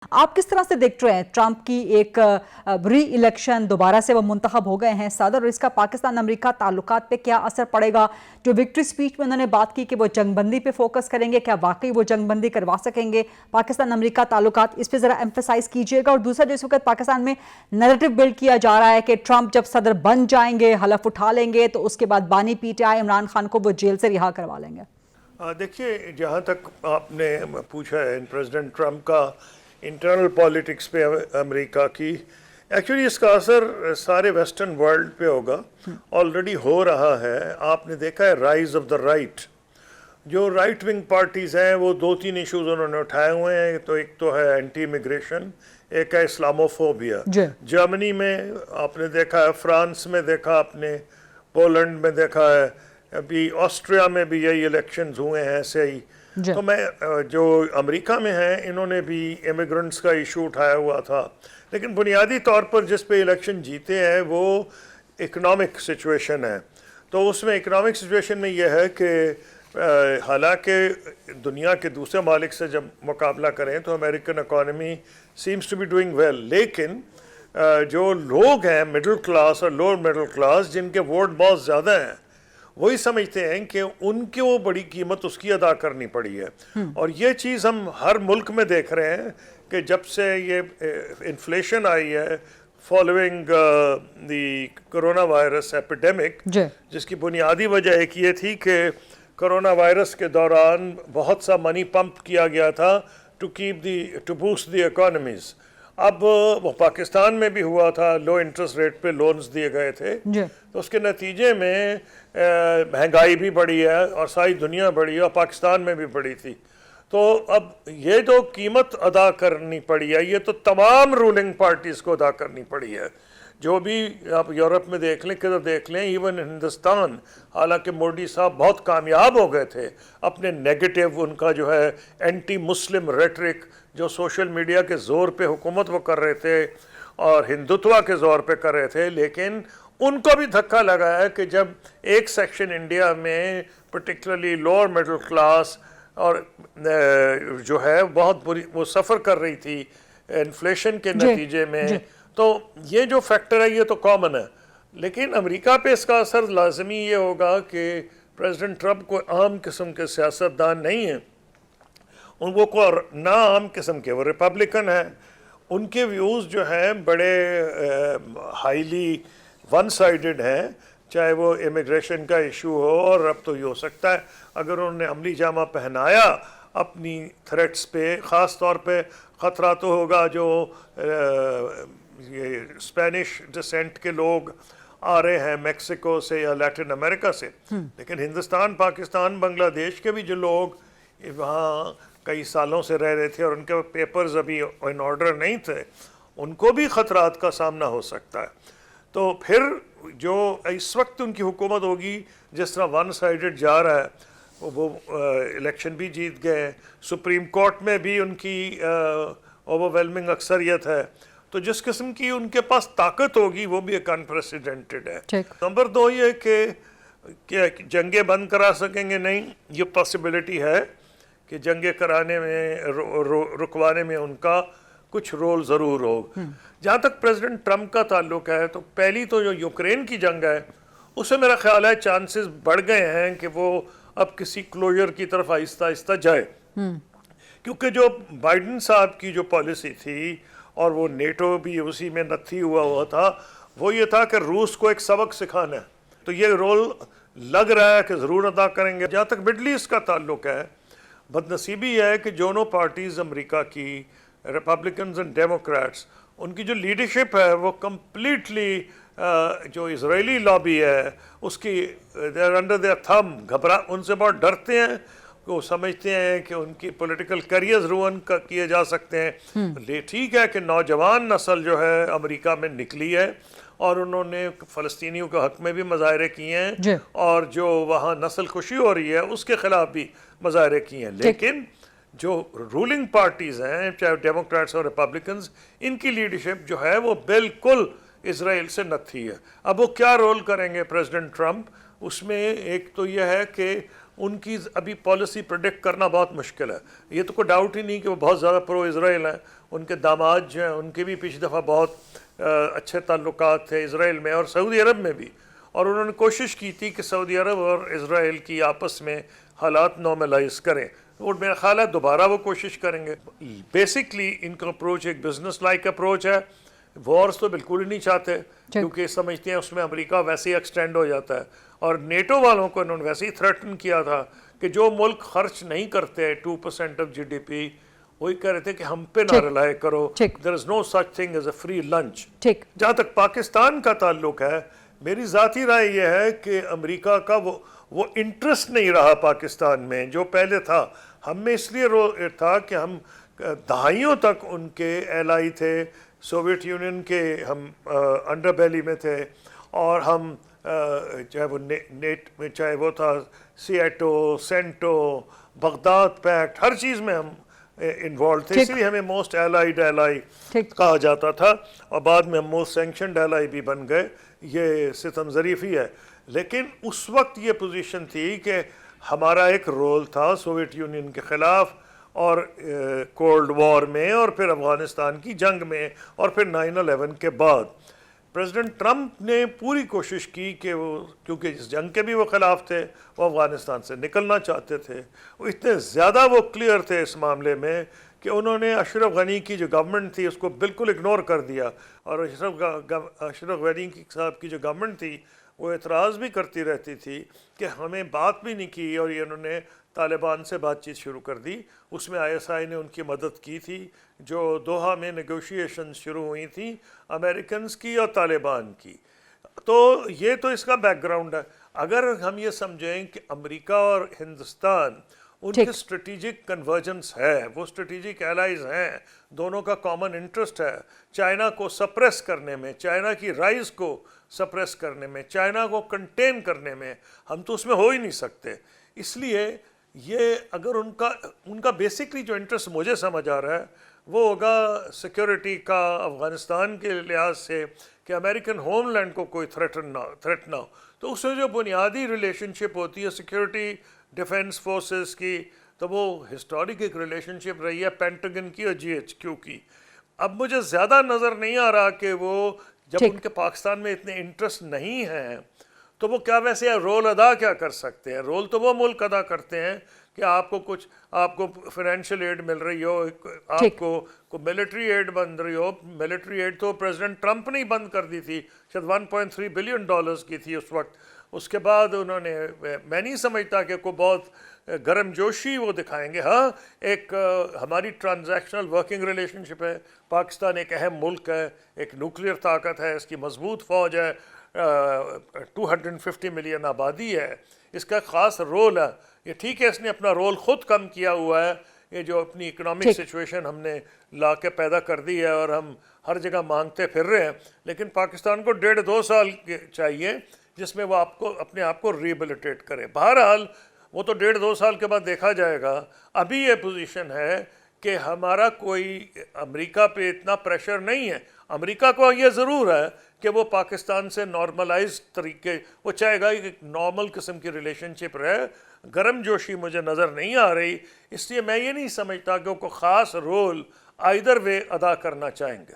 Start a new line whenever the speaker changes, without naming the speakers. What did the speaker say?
आप किस तरह से देख रहे हैं ट्रंप की एक री इलेक्शन, दोबारा से वो मुंतखब हो गए हैं सदर, और इसका पाकिस्तान अमेरिका ताल्लुकात पे क्या असर पड़ेगा? जो विक्ट्री स्पीच में उन्होंने बात की कि वो जंगबंदी पे फोकस करेंगे, क्या वाकई वो जंगबंदी करवा सकेंगे? पाकिस्तान अमेरिका ताल्लुकात, इस पे जरा एम्फेसाइज कीजिएगा। और दूसरा, जो इस वक्त पाकिस्तान में नैरेटिव बिल्ड किया जा रहा है कि ट्रंप जब सदर बन जाएंगे, हलफ उठा लेंगे, तो उसके बाद बानी पीटीआई इमरान खान को वो जेल से रिहा करवा लेंगे।
देखिए, जहाँ तक आपने पूछा है प्रेसिडेंट ट्रंप का इंटरनल पॉलिटिक्स पे अमेरिका की, एक्चुअली इसका असर सारे वेस्टर्न वर्ल्ड पे होगा, ऑलरेडी हो रहा है। आपने देखा है राइज ऑफ द राइट, जो राइट विंग पार्टीज़ हैं वो दो तीन इश्यूज उन्होंने उठाए हुए हैं। तो एक तो है एंटी इमिग्रेशन, एक है इस्लामोफोबिया। जर्मनी में आपने देखा है, फ्रांस में देखा आपने, पोलैंड में देखा है, अभी ऑस्ट्रिया में भी यही इलेक्शंस हुए हैं ऐसे ही। तो मैं जो अमेरिका में है, इन्होंने भी इमिग्रेंट्स का इशू उठाया हुआ था, लेकिन बुनियादी तौर पर जिस पे इलेक्शन जीते हैं वो इकोनॉमिक सिचुएशन है। तो उसमें इकोनॉमिक सिचुएशन में यह है कि हालांकि दुनिया के दूसरे मालिक से जब मुकाबला करें तो American economy seems to be doing well, लेकिन जो लोग हैं मिडिल क्लास और लोअर मिडिल क्लास, जिनके वोट बहुत ज़्यादा हैं, वही समझते हैं कि उनकी वो बड़ी कीमत उसकी अदा करनी पड़ी है। और ये चीज़ हम हर मुल्क में देख रहे हैं कि जब से ये इन्फ्लेशन आई है following the corona virus epidemic, जिसकी बुनियादी वजह एक ये थी कि कोरोना वायरस के दौरान बहुत सा मनी पंप किया गया था टू बूस्ट द इकोनॉमीज। अब वो पाकिस्तान में भी हुआ था, लो इंटरेस्ट रेट पे लोन्स दिए गए थे, तो उसके नतीजे में महंगाई भी बढ़ी है और सारी दुनिया बढ़ी है और पाकिस्तान में भी बढ़ी थी। तो अब ये जो कीमत अदा करनी पड़ी है, ये तो तमाम रूलिंग पार्टीज़ को अदा करनी पड़ी है। जो भी आप यूरोप में देख लें, किधर देख लें, इवन हिंदुस्तान, हालांकि मोदी साहब बहुत कामयाब हो गए थे अपने नेगेटिव, उनका जो है एंटी मुस्लिम रेटरिक, जो सोशल मीडिया के ज़ोर पे हुकूमत वो कर रहे थे और हिंदुत्व के ज़ोर पे कर रहे थे, लेकिन उनको भी धक्का लगा है कि जब एक सेक्शन इंडिया में पर्टिकुलरली लोअर मिडिल क्लास और जो है बहुत बुरी वो सफ़र कर रही थी इन्फ्लेशन के नतीजे में, तो ये जो फैक्टर है ये तो कॉमन है। लेकिन अमेरिका पे इसका असर लाजमी ये होगा कि प्रेसिडेंट ट्रंप को आम किस्म के सियासतदान नहीं हैं, उनको को ना आम किस्म के, वो रिपब्लिकन हैं, उनके व्यूज़ जो हैं बड़े हाईली वन साइडेड हैं, चाहे वो इमिग्रेशन का इशू हो, और अब तो ये हो सकता है अगर उन्होंने अमली जामा पहनाया अपनी थ्रेट्स पे, ख़ास तौर पे ख़तरा तो होगा जो ये स्पेनिश डिसेंट के लोग आ रहे हैं मेक्सिको से या लैटिन अमेरिका से, लेकिन हिंदुस्तान, पाकिस्तान, बांग्लादेश के भी जो लोग वहाँ कई सालों से रह रहे थे और उनके पेपर्स अभी इन ऑर्डर नहीं थे, उनको भी ख़तरात का सामना हो सकता है। तो फिर जो इस वक्त उनकी हुकूमत होगी, जिस तरह वन साइडेड जा रहा है, वो इलेक्शन भी जीत गए, सुप्रीम कोर्ट में भी उनकी ओवरवेलमिंग अक्सरियत है, तो जिस किस्म की उनके पास ताकत होगी वो भी एक अनप्रेसिडेंटेड है। नंबर 2 ये कि जंगें बंद करा सकेंगे, नहीं, ये पॉसिबिलिटी है कि जंगें कराने में रुकवाने में उनका कुछ रोल ज़रूर हो। जहाँ तक प्रेसिडेंट ट्रंप का ताल्लुक है, तो पहली तो जो यूक्रेन की जंग है उससे मेरा ख्याल है चांसेस बढ़ गए हैं कि वो अब किसी क्लोजर की तरफ आहिस्ता आहिस्ता जाए, क्योंकि जो बाइडन साहब की जो पॉलिसी थी, और वो नेटो भी उसी में नत्थी हुआ था, वो ये था कि रूस को एक सबक सिखाना है, तो ये रोल लग रहा है कि ज़रूर अदा करेंगे। जहाँ तक मिडल ईस्ट का ताल्लुक है, बदनसीबी है कि दोनों पार्टीज़ अमेरिका की, रिपब्लिकन्स एंड डेमोक्रेट्स, उनकी जो लीडरशिप है वो कम्प्लीटली जो इजरायली लॉबी है उसकी they are under their thumb, उनसे बहुत डरते हैं, वो समझते हैं कि उनकी पॉलिटिकल करियर्स रुइन किए जा सकते हैं। ठीक है कि नौजवान नस्ल जो है अमेरिका में निकली है और उन्होंने फ़लस्तीनियों के हक़ में भी मुजाहरे किए हैं, और जो वहाँ नस्ल खुशी हो रही है उसके ख़िलाफ़ भी मुजाहरे किए हैं, लेकिन जो रूलिंग पार्टीज़ हैं, चाहे डेमोक्रेट्स और रिपब्लिकन्स, इनकी लीडरशिप जो है वो बिल्कुल इसराइल से नत्थी है। अब वो क्या रोल करेंगे प्रेसिडेंट ट्रंप, उसमें एक तो यह है कि उनकी अभी पॉलिसी प्रेडिक्ट करना बहुत मुश्किल है। ये तो कोई डाउट ही नहीं कि वो बहुत ज़्यादा प्रो इसराइल हैं, ان کے داماد جو ہیں ان کے بھی پچھلی دفعہ بہت اچھے تعلقات تھے اسرائیل میں اور سعودی عرب میں بھی، اور انہوں نے کوشش کی تھی کہ سعودی عرب اور اسرائیل کی آپس میں حالات نارملائز کریں، اور میرا خیال ہے دوبارہ وہ کوشش کریں گے۔ بیسکلی ان کا اپروچ ایک بزنس لائک اپروچ ہے، وارز تو بالکل ہی نہیں چاہتے کیونکہ سمجھتے ہیں اس میں امریکہ ویسے ہی ایکسٹینڈ ہو جاتا ہے، اور نیٹو والوں کو انہوں نے ویسے ہی تھریٹن کیا تھا کہ جو ملک خرچ نہیں کرتے 2% آف GDP، وہی کہہ رہے تھے کہ ہم پہ نہ رلائے کرو، there is no such thing as a free lunch۔ جہاں تک پاکستان کا تعلق ہے، میری ذاتی رائے یہ ہے کہ امریکہ کا وہ انٹرسٹ نہیں رہا پاکستان میں جو پہلے تھا۔ ہم میں اس لیے تھا کہ ہم دہائیوں تک ان کے ایلائی تھے، سوویت یونین کے ہم انڈر بیلی میں تھے، اور ہم چاہے وہ تھا سیٹو، سینٹو، بغداد پیکٹ، ہر چیز میں ہم انوالو تھے، اس لیے ہمیں موسٹ ایلائی کہا جاتا تھا، اور بعد میں ہم موسٹ سینکشنڈ ایلائی بھی بن گئے۔ یہ ستم ظریفی ہے، لیکن اس وقت یہ پوزیشن تھی کہ ہمارا ایک رول تھا سوویت یونین کے خلاف، اور کولڈ وار میں، اور پھر افغانستان کی جنگ میں، اور پھر 9/11 کے بعد پریزیڈنٹ ٹرمپ نے پوری کوشش کی کہ وہ، کیونکہ اس جنگ کے بھی وہ خلاف تھے، وہ افغانستان سے نکلنا چاہتے تھے، وہ اتنے زیادہ وہ کلیئر تھے اس معاملے میں کہ انہوں نے اشرف غنی کی جو گورنمنٹ تھی اس کو بالکل اگنور کر دیا، اور اشرف غنی صاحب کی جو گورنمنٹ تھی وہ اعتراض بھی کرتی رہتی تھی کہ ہمیں بات بھی نہیں کی، اور یہ انہوں نے طالبان سے بات چیت شروع کر دی۔ اس میں ISI نے ان کی مدد کی تھی، جو دوحہ میں نیگوشیشن شروع ہوئی تھیں امریکنز کی اور طالبان کی۔ تو یہ تو اس کا بیک گراؤنڈ ہے۔ اگر ہم یہ سمجھیں کہ امریکہ اور ہندوستان ان کے اسٹریٹجک کنورجنس ہے، وہ اسٹریٹجک ایلائز ہیں، دونوں کا کامن انٹرسٹ ہے چائنا کو سپریس کرنے میں، چائنا کی رائز کو سپریس کرنے میں، چائنا کو کنٹین کرنے میں، ہم تو اس میں ہو ہی نہیں سکتے۔ اس لیے یہ اگر ان کا بیسکلی جو انٹرسٹ مجھے سمجھ آ رہا ہے وہ ہوگا سیکیورٹی کا، افغانستان کے لحاظ سے کہ امریکن ہوم لینڈ کو کوئی تھریٹ نہ ہو، تو اس میں جو بنیادی ریلیشن شپ ہوتی ہے سیکیورٹی ڈیفنس فورسز کی، تو وہ ہسٹورک ایک ریلیشن شپ رہی ہے پینٹاگن کی اور GHQ کی۔ اب مجھے زیادہ نظر نہیں آ رہا کہ وہ جب ان کے پاکستان میں اتنے انٹرسٹ نہیں ہیں تو وہ کیا ویسے رول ادا کیا کر سکتے ہیں؟ رول تو وہ ملک ادا کرتے ہیں کہ آپ کو فائنینشیل ایڈ مل رہی ہو، آپ کو ملٹری ایڈ بن رہی ہو۔ ملٹری ایڈ تو پریزیڈنٹ ٹرمپ نے بند کر دی تھی، شاید $1.3 بلین کی تھی اس وقت۔ اس کے بعد انہوں نے، میں نہیں سمجھتا کہ کوئی بہت گرم جوشی وہ دکھائیں گے۔ ہاں، ایک ہماری ٹرانزیکشنل ورکنگ ریلیشن شپ ہے، پاکستان ایک اہم ملک ہے، ایک نیوکلیئر طاقت ہے، اس کی مضبوط فوج ہے، 250 ملین آبادی ہے، اس کا خاص رول ہے۔ یہ ٹھیک ہے اس نے اپنا رول خود کم کیا ہوا ہے، یہ جو اپنی اکنامک سچویشن ہم نے لا کے پیدا کر دی ہے اور ہم ہر جگہ مانگتے پھر رہے ہیں، لیکن پاکستان کو 1.5-2 سال چاہیے جس میں وہ اپنے آپ کو ریبلیٹیٹ کرے۔ بہرحال وہ تو 1.5-2 سال کے بعد دیکھا جائے گا۔ ابھی یہ پوزیشن ہے کہ ہمارا کوئی امریکہ پہ اتنا پریشر نہیں ہے۔ امریکہ کو یہ ضرور ہے کہ وہ پاکستان سے نارملائز طریقے، وہ چاہے گا کہ نارمل قسم کی ریلیشن شپ رہے۔ گرم جوشی مجھے نظر نہیں آ رہی، اس لیے میں یہ نہیں سمجھتا کہ وہ کوئی خاص رول آئیدر وے ادا کرنا چاہیں گے۔